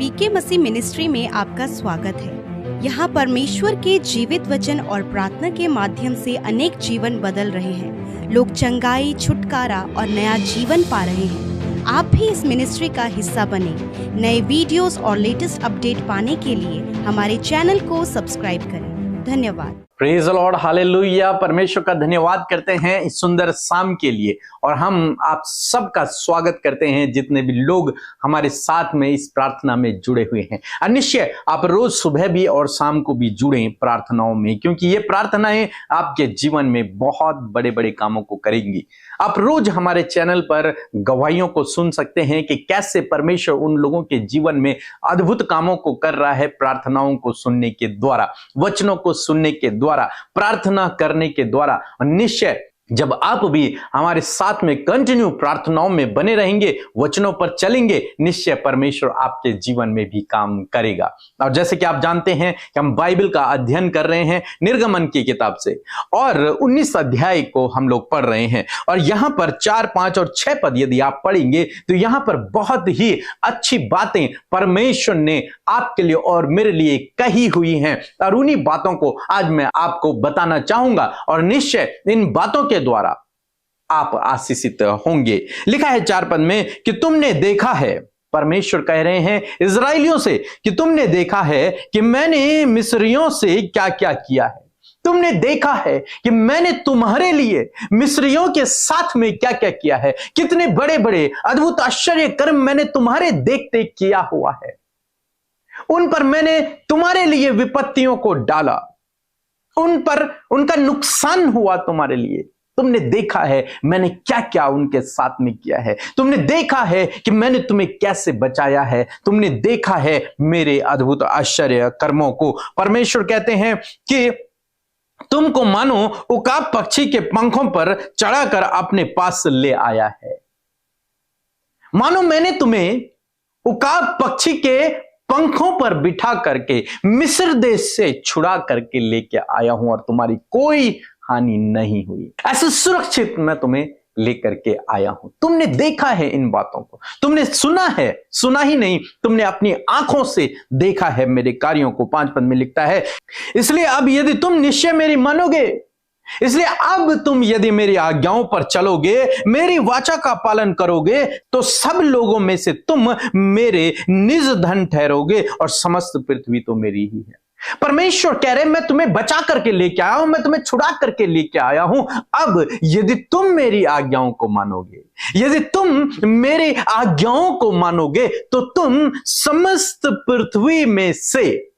पीके मसीह ministry में आपका स्वागत है। यहाँ परमेश्वर के जीवित वचन और प्रार्थना के माध्यम से अनेक जीवन बदल रहे हैं। लोग चंगाई, छुटकारा और नया जीवन पा रहे हैं। आप भी इस मिनिस्ट्री का हिस्सा बने। नए वीडियोस और लेटेस्ट अपडेट पाने के लिए हमारे चैनल को सब्सक्राइब करें। धन्यवाद। Praise the Lord, hallelujah. परमेश्वर का धन्यवाद करते हैं इस सुंदर शाम के लिए, और हम आप सबका स्वागत करते हैं जितने भी लोग हमारे साथ में इस प्रार्थना में जुड़े हुए हैं। और निश्चय आप रोज सुबह भी और शाम को भी जुड़ें प्रार्थनाओं में, क्योंकि ये प्रार्थनाएं आपके जीवन में बहुत बड़े बड़े कामों को करेंगी। आप रोज हमारे चैनल पर गवाहियों को सुन सकते हैं कि कैसे परमेश्वर उन लोगों के जीवन में अद्भुत कामों को कर रहा है, प्रार्थनाओं को सुनने के द्वारा, वचनों को सुनने के द्वारा, प्रार्थना करने के द्वारा। निश्चय जब आप भी हमारे साथ में कंटिन्यू प्रार्थनाओं में बने रहेंगे, वचनों पर चलेंगे, निश्चय परमेश्वर आपके जीवन में भी काम करेगा। और जैसे कि आप जानते हैं कि हम बाइबल का अध्ययन कर रहे हैं निर्गमन की किताब से, और 19 अध्याय को हम लोग पढ़ रहे हैं। और यहां पर 4, 5 और 6 पद यदि आप पढ़ेंगे तो यहां पर बहुत ही अच्छी बातें परमेश्वर ने आपके लिए और मेरे लिए कही हुई हैं, और उन्हीं बातों को आज मैं आपको बताना चाहूंगा। और निश्चय इन बातों के द्वारा आप आशीषित होंगे। लिखा है 4 पद में कि तुमने देखा है, परमेश्वर कह रहे हैं इस्राएलियों से कि तुमने देखा है कि मैंने मिस्रियों से क्या क्या किया है। तुमने देखा है कि मैंने तुम्हारे लिए मिस्रियों के साथ में क्या क्या किया है। कितने बड़े बड़े अद्भुत आश्चर्य कर्म मैंने तुम्हारे देखते किया हुआ है। उन पर मैंने तुम्हारे लिए विपत्तियों को डाला, उन पर उनका नुकसान हुआ तुम्हारे लिए। तुमने देखा है मैंने क्या क्या उनके साथ में किया है। तुमने देखा है कि मैंने तुम्हें कैसे बचाया है। तुमने देखा है मेरे अद्भुत आश्चर्य कर्मों को। परमेश्वर कहते हैं कि तुमको मानो उकाब पक्षी के पंखों पर चढ़ाकर अपने पास ले आया है। मानो मैंने तुम्हें उकाब पक्षी के पंखों पर बिठा करके मिस्र देश से छुड़ा करके लेके आया हूं, और तुम्हारी कोई हानि नहीं हुई। ऐसे सुरक्षित मैं तुम्हें लेकर के आया हूं। तुमने देखा है इन बातों को, तुमने सुना है, सुना ही नहीं, तुमने अपनी आंखों से देखा है मेरे कार्यों को। 5 पद में लिखता है, इसलिए अब यदि तुम निश्चय मेरी मानोगे, इसलिए अब तुम यदि मेरी आज्ञाओं पर चलोगे, मेरी वाचा का पालन करोगे, तो सब लोगों में से तुम मेरे निज धन ठहरोगे, और समस्त पृथ्वी तो मेरी ही है। परमेश्वर कह रहे मैं तुम्हें बचा करके लेके आया हूं, मैं तुम्हें छुड़ा करके लेके आया हूं। अब यदि तुम मेरी आज्ञाओं को मानोगे, यदि तुम मेरी आज्ञाओं को मानोगे, तो तुम समस्त पृथ्वी में से,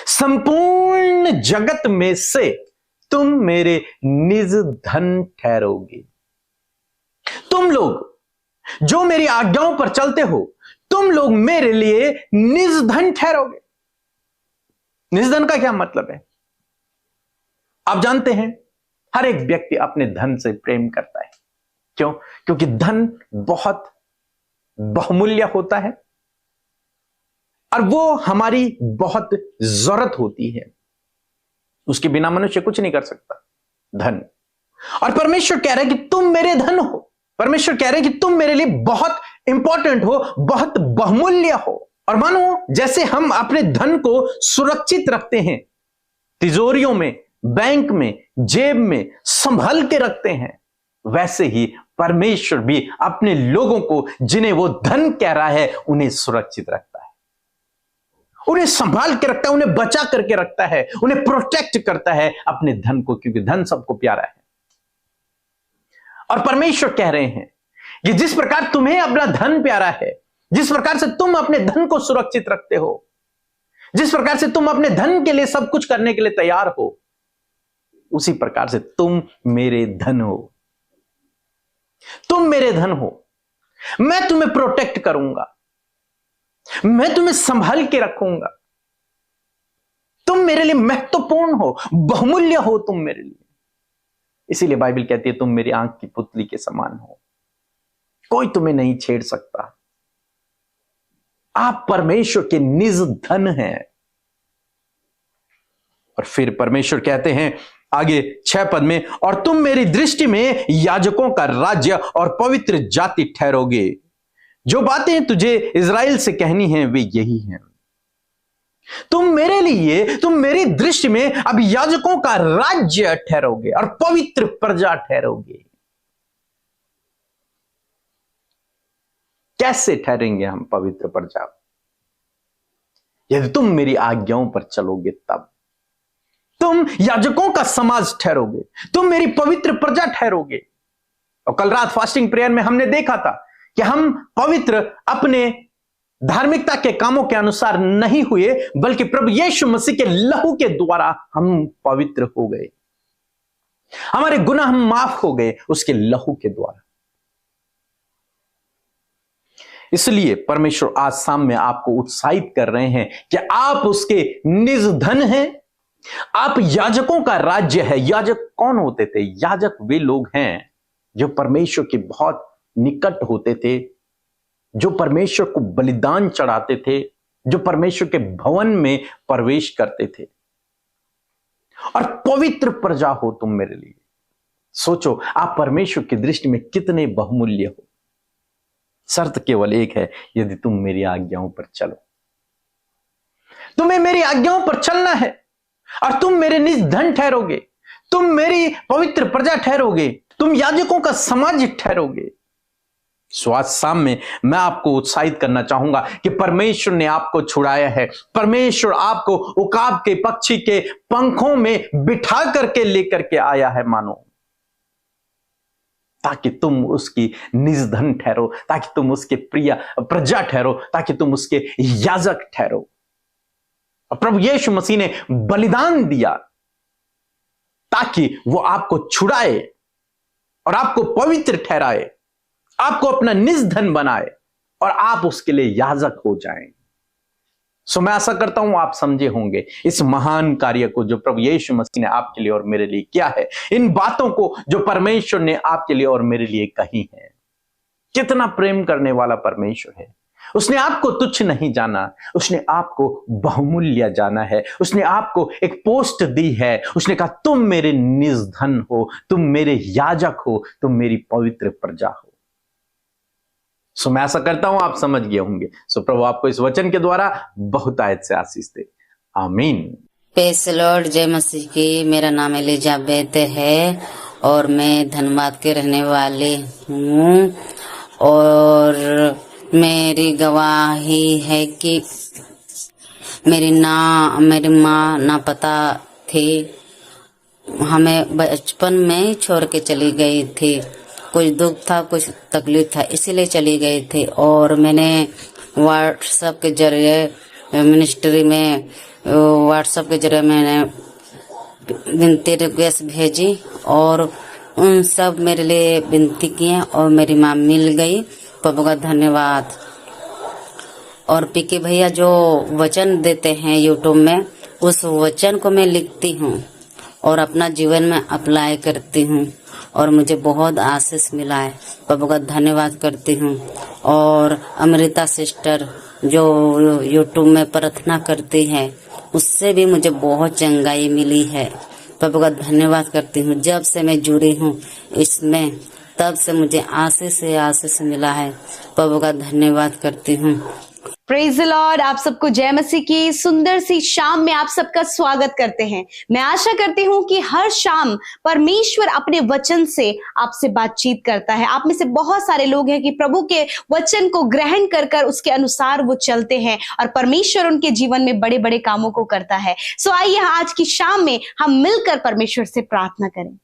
संपूर्ण जगत में से तुम मेरे निज धन ठहरोगे। तुम लोग जो मेरी आज्ञाओं पर चलते हो, तुम लोग मेरे लिए निज धन ठहरोगे। निज धन का क्या मतलब है? आप जानते हैं हर एक व्यक्ति अपने धन से प्रेम करता है। क्यों? क्योंकि धन बहुत बहुमूल्य होता है, और वो हमारी बहुत जरूरत होती है। उसके बिना मनुष्य कुछ नहीं कर सकता। धन। और परमेश्वर कह रहे हैं कि तुम मेरे धन हो। परमेश्वर कह रहे हैं कि तुम मेरे लिए बहुत इंपॉर्टेंट हो, बहुत बहुमूल्य हो। और मानो जैसे हम अपने धन को सुरक्षित रखते हैं, तिजोरियों में, बैंक में, जेब में संभाल के रखते हैं, वैसे ही परमेश्वर भी अपने लोगों को, जिन्हें वो धन कह रहा है, उन्हें सुरक्षित रखता है, उन्हें संभाल के रखता है, उन्हें बचा करके रखता है, उन्हें प्रोटेक्ट करता है अपने धन को, क्योंकि धन सबको प्यारा है। और परमेश्वर कह रहे हैं कि जिस प्रकार तुम्हें अपना धन प्यारा है, जिस प्रकार से तुम अपने धन को सुरक्षित रखते हो, जिस प्रकार से तुम अपने धन के लिए सब कुछ करने के लिए तैयार हो, उसी प्रकार से तुम मेरे धन हो। तुम मेरे धन हो। मैं तुम्हें प्रोटेक्ट करूंगा, मैं तुम्हें संभाल के रखूंगा। तुम मेरे लिए महत्वपूर्ण हो, बहुमूल्य हो तुम मेरे लिए। इसीलिए बाइबल कहती है तुम मेरी आंख की पुतली के समान हो, कोई तुम्हें नहीं छेड़ सकता। आप परमेश्वर के निज धन हैं। और फिर परमेश्वर कहते हैं आगे 6 पद में, और तुम मेरी दृष्टि में याजकों का राज्य और पवित्र जाति ठहरोगे। जो बातें तुझे इज़राइल से कहनी हैं वे यही हैं। तुम मेरे लिए, तुम मेरी दृष्टि में अब याजकों का राज्य ठहरोगे और पवित्र प्रजा ठहरोगे। कैसे ठहरेंगे हम पवित्र प्रजा? यदि तुम मेरी आज्ञाओं पर चलोगे, तब तुम याजकों का समाज ठहरोगे, तुम मेरी पवित्र प्रजा ठहरोगे। और कल रात फास्टिंग प्रेयर में हमने देखा था कि हम पवित्र अपने धार्मिकता के कामों के अनुसार नहीं हुए, बल्कि प्रभु यीशु मसीह के लहू के द्वारा हम पवित्र हो गए। हमारे गुनाह हम माफ हो गए उसके लहू के द्वारा। इसलिए परमेश्वर आज शाम में आपको उत्साहित कर रहे हैं कि आप उसके निज धन हैं, आप याजकों का राज्य है। याजक कौन होते थे? याजक वे लोग हैं जो परमेश्वर के बहुत निकट होते थे, जो परमेश्वर को बलिदान चढ़ाते थे, जो परमेश्वर के भवन में प्रवेश करते थे। और पवित्र प्रजा हो तुम मेरे लिए। सोचो आप परमेश्वर की दृष्टि में कितने बहुमूल्य हो। शर्त केवल एक है, यदि तुम मेरी आज्ञाओं पर चलो। तुम्हें मेरी आज्ञाओं पर चलना है और तुम मेरे निज धन ठहरोगे, तुम मेरी पवित्र प्रजा ठहरोगे, तुम याजकों का समाज ठहरोगे। आज शाम में मैं आपको उत्साहित करना चाहूंगा कि परमेश्वर ने आपको छुड़ाया है। परमेश्वर आपको उकाब के पक्षी के पंखों में बिठा करके लेकर के आया है, मानो, ताकि तुम उसकी निज धन ठहरो, ताकि तुम उसके प्रिय प्रजा ठहरो, ताकि तुम उसके याजक ठहरो। और प्रभु यीशु मसीह ने बलिदान दिया ताकि वो आपको छुड़ाए और आपको पवित्र ठहराए, आपको अपना निज धन बनाए और आप उसके लिए याजक हो जाएं। सो मैं आशा करता हूं आप समझे होंगे इस महान कार्य को जो प्रभु यीशु मसीह ने आपके लिए और मेरे लिए किया है, इन बातों को जो परमेश्वर ने आपके लिए और मेरे लिए कही है। कितना प्रेम करने वाला परमेश्वर है। उसने आपको तुच्छ नहीं जाना, उसने आपको बहुमूल्य जाना है। उसने आपको एक पोस्ट दी है। उसने कहा तुम मेरे निज धन हो, तुम मेरे याजक हो, तुम मेरी पवित्र प्रजा हो। सो मैं ऐसा करता हूं आप समझ गए होंगे। सो प्रभु आपको इस वचन के द्वारा बहुत आयत से आशीष दे। आमीन। Praise the Lord. जय मसीह की। मेरा नाम एलिजाबेथ है और मैं धनबाद के रहने वाली हूँ। और मेरी गवाही है कि मेरी माँ नापता थी। हमें बचपन में छोड़ के चली गई थी। कुछ दुख था, कुछ तकलीफ था, इसीलिए चली गई थी। और मैंने व्हाट्सएप के जरिए मिनिस्ट्री में मैंने विनती रिक्वेस्ट भेजी और उन सब मेरे लिए विनती किए और मेरी माँ मिल गई। प्रभु का धन्यवाद। और पीके भैया जो वचन देते हैं यूट्यूब में, उस वचन को मैं लिखती हूँ और अपना जीवन में अप्लाई करती हूँ और मुझे बहुत आशीष मिला है। प्रभु का धन्यवाद करती हूँ। और अमृता सिस्टर जो यूट्यूब में प्रार्थना करती है, उससे भी मुझे बहुत चंगाई मिली है। प्रभु का धन्यवाद करती हूँ। जब से मैं जुड़ी हूँ इसमें, तब से मुझे आशीष से आशीष मिला है। प्रभु का धन्यवाद करती हूँ। Praise the Lord. आप सबको जय मसीह की सुंदर सी शाम में आप सबका स्वागत करते हैं। मैं आशा करती हूँ कि हर शाम परमेश्वर अपने वचन से आपसे बातचीत करता है। आप में से बहुत सारे लोग हैं कि प्रभु के वचन को ग्रहण कर कर उसके अनुसार वो चलते हैं और परमेश्वर उनके जीवन में बड़े बड़े कामों को करता है। सो आइए आज की शाम में हम मिलकर परमेश्वर से प्रार्थना करें।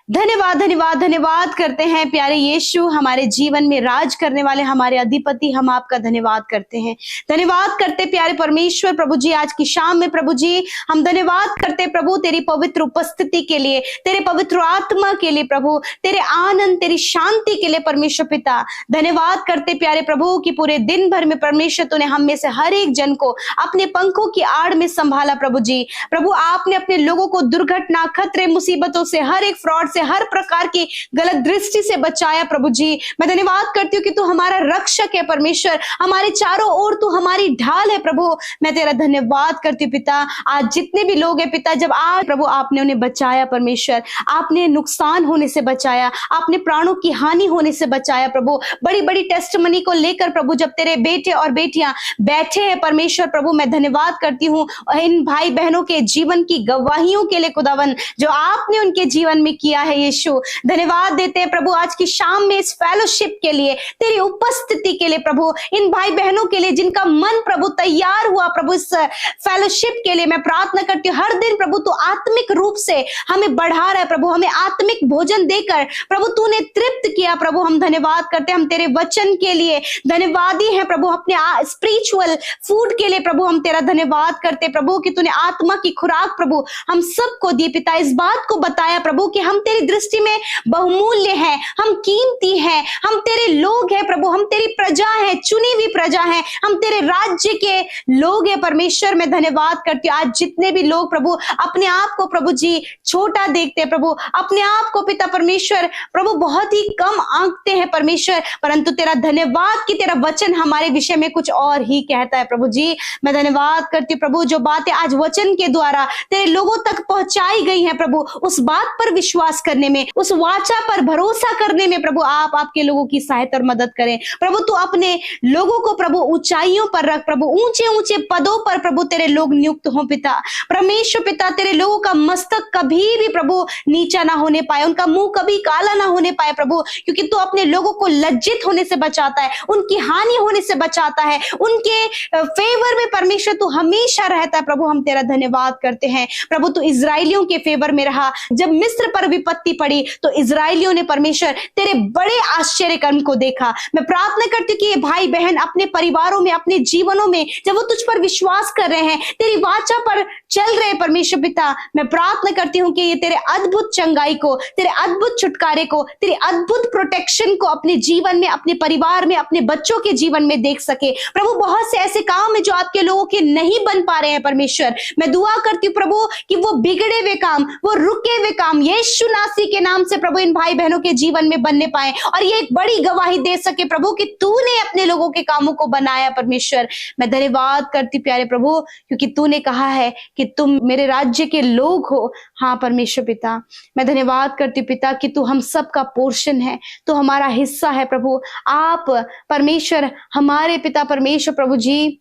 धन्यवाद धन्यवाद धन्यवाद करते हैं प्यारे यीशु, हमारे जीवन में राज करने वाले हमारे अधिपति, हम आपका धन्यवाद करते हैं। धन्यवाद करते प्यारे परमेश्वर प्रभु जी, आज की शाम में प्रभु जी हम धन्यवाद करते प्रभु तेरी पवित्र उपस्थिति के लिए, तेरे पवित्र आत्मा के लिए प्रभु, तेरे आनंद तेरी शांति के लिए परमेश्वर पिता। धन्यवाद करते प्यारे प्रभु कि पूरे दिन भर में परमेश्वर तूने हम में से हर एक जन को अपने पंखों की आड़ में संभाला प्रभु जी। प्रभु आपने अपने लोगों को दुर्घटना, खतरे, मुसीबतों से, हर एक फ्रॉड से, हर प्रकार की गलत दृष्टि से बचाया प्रभु जी। मैं धन्यवाद करती हूँ कि तू हमारा रक्षक है परमेश्वर, हमारे चारों ओर तू हमारी ढाल है प्रभु। मैं तेरा धन्यवाद करती हूँ पिता। आज जितने भी लोग हैं पिता, जब आज प्रभु आपने उन्हें बचाया परमेश्वर, आपने नुकसान होने से बचाया, आपने प्राणों की हानि होने से बचाया प्रभु। बड़ी बड़ी टेस्टमनी को लेकर प्रभु जब तेरे बेटे और बेटियां बैठे हैं परमेश्वर प्रभु, मैं धन्यवाद करती हूँ इन भाई बहनों के जीवन की गवाहियों के लिए खुदावन, जो आपने उनके जीवन में किया है यीशु। धन्यवाद देते हैं प्रभु आज की शाम में इस फेलोशिप के लिए, तेरी उपस्थिति के लिए प्रभु, इन भाई बहनों के लिए जिनका मन प्रभु तैयार हुआ प्रभु इस फेलोशिप के लिए। मैं प्रार्थना करती हूँ हर दिन प्रभु तू आत्मिक रूप से हमें बढ़ा रहा है प्रभु, हमें आत्मिक भोजन देकर प्रभु तूने तृप्त किया प्रभु। हम धन्यवाद करते हैं, हम तेरे वचन के लिए धन्यवादी हैं प्रभु, अपने स्पिरिचुअल फूड के लिए प्रभु हम तेरा धन्यवाद करते प्रभु कि तूने आत्मा की खुराक प्रभु हम सबको दी पिता। इस बात को बताया प्रभु कि हम तेरी दृष्टि में बहुमूल्य हैं, हम कीमती हैं, हम तेरे लोग हैं प्रभु, हम तेरी प्रजा हैं, चुनी हुई प्रजा हैं, हम तेरे राज्य के लोग हैं परमेश्वर। मैं धन्यवाद करती हूँ आज जितने भी लोग प्रभु अपने आप को प्रभु जी छोटा देखते हैं प्रभु, अपने आप को पिता परमेश्वर प्रभु बहुत ही कम आंकते हैं परमेश्वर, परंतु तेरा धन्यवाद कि तेरा वचन हमारे विषय में कुछ और ही कहता है प्रभु जी। मैं धन्यवाद करती हूँ प्रभु जो बातें आज वचन के द्वारा तेरे लोगों तक पहुंचाई गई हैं प्रभु, उस बात पर विश्वास करने में, उस वाचा पर भरोसा करने में प्रभु आप आपके लोगों की सहायता और मदद करें प्रभु। तू अपने लोगों को प्रभु ऊंचाइयों पर रख प्रभु, ऊंचे ऊंचे पदों पर प्रभु तेरे लोग नियुक्त हो पिता परमेश्वर। पिता तेरे लोगों का मस्तक कभी भी प्रभु नीचा ना होने पाए, उनका मुंह कभी काला ना होने पाए प्रभु, क्योंकि तू अपने लोगों को लज्जित होने से बचाता है, उनकी हानि होने से बचाता है, उनके फेवर में परमेश्वर तू हमेशा रहता है प्रभु। हम तेरा धन्यवाद करते हैं प्रभु, तू इजराइलियों के फेवर में रहा। जब मिस्र पर विपत्ति पड़ी तो इजराइलियों ने परमेश्वर तेरे बड़े आश्चर्य कर्म को देखा। मैं प्रार्थना करती हूँ कि ये भाई बहन अपने परिवारों में, अपने जीवनों में जब वो तुझ पर विश्वास कर रहे हैं, तेरी वाचा पर चल रहे परमेश्वर पिता, मैं प्रार्थना करती हूँ कि ये तेरे अद्भुत चंगाई को, तेरे अद्भुत छुटकारे को, तेरे अद्भुत प्रोटेक्शन को अपने जीवन में, अपने परिवार में, अपने बच्चों के जीवन में देख सके प्रभु। बहुत से ऐसे काम है जो आपके लोगों के नहीं बन पा रहे हैं परमेश्वर, मैं दुआ करती हूँ प्रभु कि वो बिगड़े हुए काम, वो रुके हुए काम यीशु नासी के नाम से प्रभु इन भाई बहनों के जीवन में बनने पाए और ये एक बड़ी गवाही दे सके प्रभु कि तूने अपने लोगों के कामों को बनाया परमेश्वर। मैं धन्यवाद करती प्यारे प्रभु, क्योंकि तूने कहा है कि तुम मेरे राज्य के लोग हो। हाँ परमेश्वर पिता, मैं धन्यवाद करती पिता कि तू हम सब का पोर्शन है, तू हमारा हिस्सा है प्रभु। आप परमेश्वर हमारे पिता परमेश्वर प्रभु जी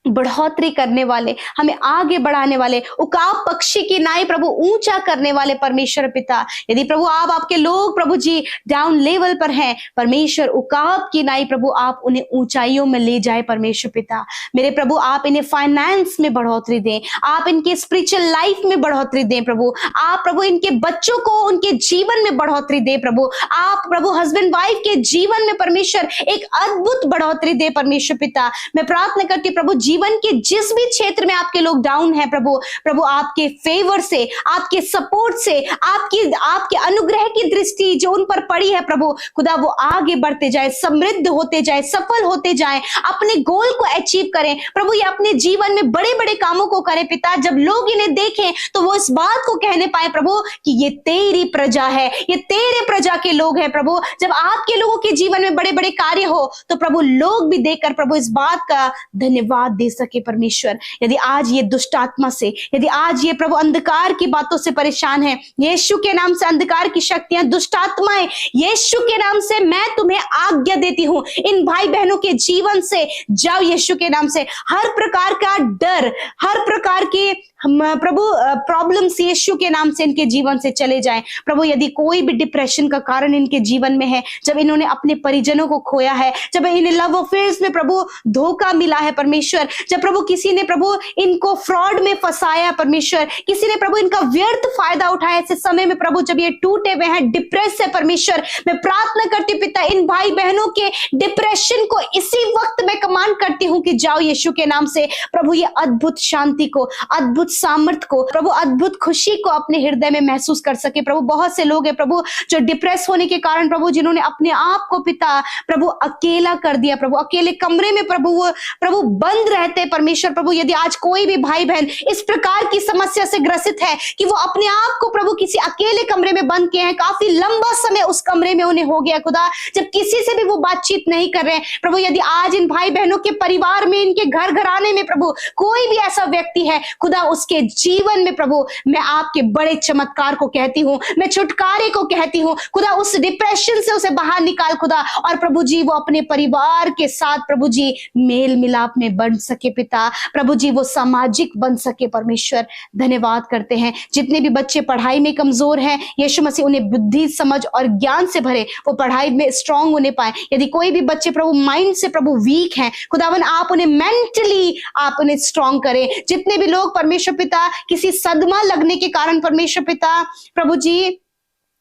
बढ़ोतरी करने वाले, हमें आगे बढ़ाने वाले, उकाब पक्षी की नाई प्रभु ऊंचा करने वाले परमेश्वर पिता। यदि प्रभु आप आपके लोग प्रभु जी डाउन लेवल पर हैं परमेश्वर, उकाब की नाई प्रभु आप उन्हें ऊंचाइयों में ले जाए परमेश्वर पिता। मेरे प्रभु आप इन्हें फाइनेंस में बढ़ोतरी दें, आप इनके स्पिरिचुअल लाइफ में बढ़ोतरी दें प्रभु, आप प्रभु इनके बच्चों को उनके जीवन में बढ़ोतरी दे प्रभु, आप प्रभु हस्बैंड वाइफ के जीवन में परमेश्वर एक अद्भुत बढ़ोतरी दे परमेश्वर पिता। मैं प्रार्थना करती प्रभु जीवन के जिस भी क्षेत्र में आपके लोग डाउन हैं प्रभु, प्रभु आपके फेवर से, आपके सपोर्ट से, आपके अनुग्रह की दृष्टि जो उन पर पड़ी है प्रभु खुदा, वो आगे बढ़ते जाए, समृद्ध होते जाए, सफल होते जाए, अपने गोल को अचीव करें प्रभु। ये अपने जीवन में बड़े बड़े कामों को करें पिता, जब लोग इन्हें देखें तो वो इस बात को कहने पाए प्रभु कि ये तेरी प्रजा है, ये तेरे प्रजा के लोग हैं प्रभु। जब आपके लोगों के जीवन में बड़े बड़े कार्य हो तो प्रभु लोग भी देखकर प्रभु इस बात का धन्यवाद दे सके परमेश्वर। यदि आज ये दुष्ट आत्मा से, यदि आज ये प्रभु अंधकार की बातों से परेशान है, यीशु के नाम से अंधकार की शक्तियां, दुष्ट आत्माएं, यीशु के नाम से मैं तुम्हें आज्ञा देती हूं, इन भाई बहनों के जीवन से जाओ यीशु के नाम से। हर प्रकार का डर, हर प्रकार के प्रभु प्रॉब्लम्स यीशु के नाम से इनके जीवन से चले जाएं प्रभु। यदि कोई भी डिप्रेशन का कारण इनके जीवन में है, जब इन्होंने अपने परिजनों को खोया है, जब इन्हें लव अफेयर्स में प्रभु धोखा मिला है परमेश्वर, जब प्रभु किसी ने प्रभु इनको फ्रॉड में फंसाया परमेश्वर, किसी ने प्रभु इनका व्यर्थ फायदा उठाया, ऐसे समय में प्रभु जब ये टूटे हुए हैं, डिप्रेस है परमेश्वर, मैं प्रार्थना करती पिता इन भाई बहनों के डिप्रेशन को इसी वक्त मैं कमांड करती हूं कि जाओ यीशु के नाम से प्रभु, ये अद्भुत शांति को, अद्भुत सामर्थ्य को, प्रभु अद्भुत खुशी को अपने हृदय में महसूस कर सके। प्रभु बहुत से लोग हैं प्रभु जो डिप्रेस होने के कारण प्रभु जिन्होंने अपने आप को पिता प्रभु अकेला कर दिया, प्रभु अकेले कमरे में प्रभु बंद रहते परमेश्वर। प्रभु यदि आज कोई भी भाई बहन इस प्रकार की समस्या से ग्रसित है कि वो अपने आप को प्रभु किसी अकेले कमरे में बंद किए हैं, काफी लंबा समय उस कमरे में उन्हें हो गया खुदा, जब किसी से भी वो बातचीत नहीं कर रहे हैं प्रभु, यदि आज इन भाई बहनों के परिवार में, इनके घर घराने में प्रभु कोई भी ऐसा व्यक्ति है खुदा, उसके जीवन में प्रभु मैं आपके बड़े चमत्कार को कहती हूँ, मैं छुटकारे को कहती हूँ खुदा, उस डिप्रेशन से उसे बाहर निकाल खुदा, और प्रभु जी वो अपने परिवार के साथ प्रभु जी मेल मिलाप में बन सके पिता, प्रभु जी वो सामाजिक बन सके परमेश्वर। धन्यवाद करते हैं जितने भी बच्चे पढ़ाई में कमजोर हैं, यीशु मसीह उन्हें बुद्धि समझ और ज्ञान से भरे, वो पढ़ाई में स्ट्रांग होने पाए। यदि कोई भी बच्चे प्रभु माइंड से प्रभु वीक हैं खुदावन, आप उन्हें मेंटली आप उन्हें स्ट्रांग करें। जितने भी लोग परमेश्वर पिता किसी सदमा लगने के कारण परमेश्वर पिता प्रभु जी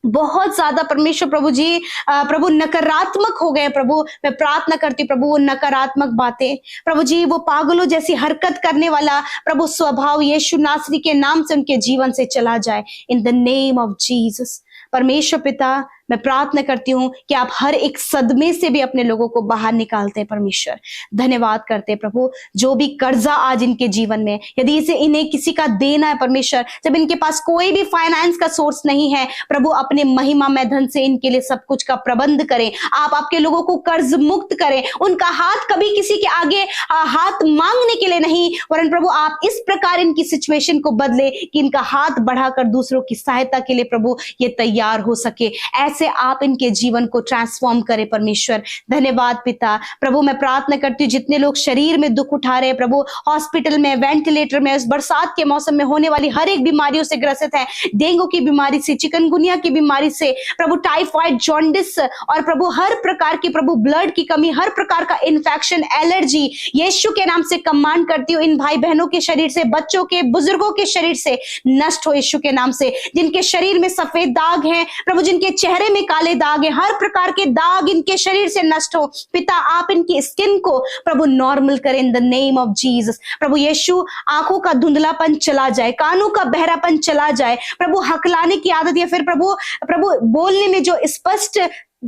बहुत ज्यादा परमेश्वर प्रभु जी प्रभु नकारात्मक हो गए प्रभु, मैं प्रार्थना करती हूँ प्रभु वो नकारात्मक बातें प्रभु जी, वो पागलों जैसी हरकत करने वाला प्रभु स्वभाव यीशु नासरी के नाम से उनके जीवन से चला जाए इन द नेम ऑफ जीसस। परमेश्वर पिता मैं प्रार्थना करती हूँ कि आप हर एक सदमे से भी अपने लोगों को बाहर निकालते हैं परमेश्वर। धन्यवाद करते हैं प्रभु, जो भी कर्जा आज इनके जीवन में यदि इसे इन्हें किसी का देना है परमेश्वर, जब इनके पास कोई भी फाइनेंस का सोर्स नहीं है प्रभु, अपने महिमामय धन से इनके लिए सब कुछ का प्रबंध करें। आप आपके लोगों को कर्ज मुक्त करें, उनका हाथ कभी किसी के आगे हाथ मांगने के लिए नहीं, वरन प्रभु आप इस प्रकार इनकी सिचुएशन को बदले कि इनका हाथ बढ़ाकर दूसरों की सहायता के लिए प्रभु ये तैयार हो सके। से आप इनके जीवन को ट्रांसफॉर्म करें परमेश्वर। धन्यवाद पिता। प्रभु मैं प्रार्थना करती हूँ जितने लोग शरीर में दुख उठा रहे हैं प्रभु, हॉस्पिटल में, वेंटिलेटर में, इस बरसात के मौसम में होने वाली हर एक बीमारियों से ग्रसित है, डेंगू की बीमारी से, चिकनगुनिया की बीमारी से प्रभु, टाइफाइड, जॉन्डिस और प्रभु हर प्रकार की प्रभु ब्लड की कमी, हर प्रकार का इन्फेक्शन, एलर्जी, यीशु के नाम से कमांड करती हूँ इन भाई बहनों के शरीर से, बच्चों के, बुजुर्गों के शरीर से नष्ट हो यीशु के नाम से। जिनके शरीर में सफेद दाग हैं प्रभु, जिनके चेहरे में काले दाग हैं, हर प्रकार के दाग इनके शरीर से नष्ट हो पिता। आप इनकी स्किन को प्रभु नॉर्मल करें in the name of Jesus. प्रभु यीशु आंखों का धुंधलापन चला जाए, कानों का बहरापन चला जाए प्रभु, हकलाने की आदत या फिर प्रभु बोलने में जो स्पष्ट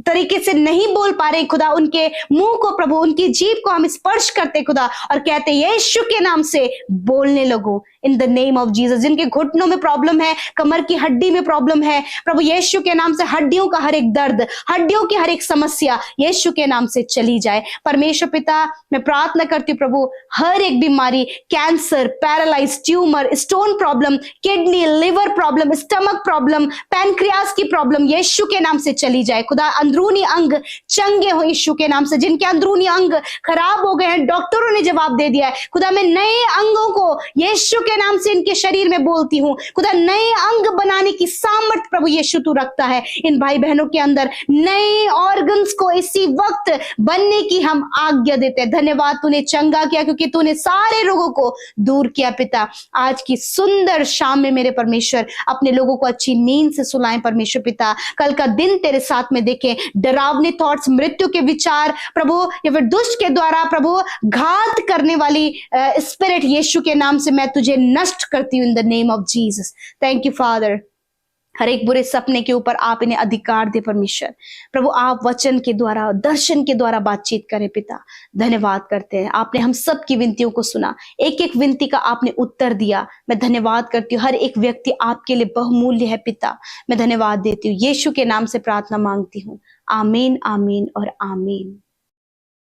तरीके से नहीं बोल पा रहे खुदा, उनके मुंह को प्रभु, उनकी जीभ को हम स्पर्श करते खुदा और कहते यीशु के नाम से बोलने लगो इन द नेम ऑफ जीसस। जिनके घुटनों में प्रॉब्लम है, कमर की हड्डी में प्रॉब्लम है प्रभु, यीशु के नाम से हड्डियों का हर एक दर्द, हड्डियों की हर एक समस्या यीशु के नाम से चली जाए। परमेश्वर पिता मैं प्रार्थना करती हूँ प्रभु, हर एक बीमारी, cancer, paralyse, tumour, stone problem, kidney, liver problem, stomach problem, pancreas की प्रॉब्लम यीशु के नाम से चली जाए खुदा। अंदरूनी अंग चंगे हो यीशु के नाम से। जिनके अंदरूनी अंग खराब हो गए हैं, डॉक्टरों ने जवाब दे दिया है खुदा, मैं नए अंगों को यीशु के नाम से इनके शरीर में बोलती हूँ खुदा। नए अंग बनाने की सामर्थ प्रभु यीशु तू रखता है इन भाई बहनों के अंदर, नए ऑर्गन्स को इसी वक्त बनने की हम आज्ञा देते हैं। धन्यवाद, तूने चंगा किया क्योंकि तूने सारे रोगों को दूर किया पिता। आज की सुंदर शाम में मेरे परमेश्वर अपने लोगों को अच्छी नींद से सुलाएं परमेश्वर पिता। कल का दिन तेरे साथ में देखें, डरावने थॉट्स, मृत्यु के विचार प्रभु या फिर दुष्ट के द्वारा प्रभु घात करने वाली स्पिरिट यीशु के नाम से मैं तुझे नष्ट करती हूँ in the name of Jesus. Thank you father. हर एक बुरे सपने के ऊपर आप इन्हें अधिकार दे परमेश्वर। प्रभु आप वचन के द्वारा, दर्शन के द्वारा बातचीत करें पिता। धन्यवाद करते हैं, आपने हम सब की विनतियों को सुना, एक एक विनती का आपने उत्तर दिया। मैं धन्यवाद करती हूँ, हर एक व्यक्ति आपके लिए बहुमूल्य है पिता। मैं धन्यवाद देती हूँ, यीशु के नाम से प्रार्थना मांगती हूँ। आमीन, आमीन और आमीन।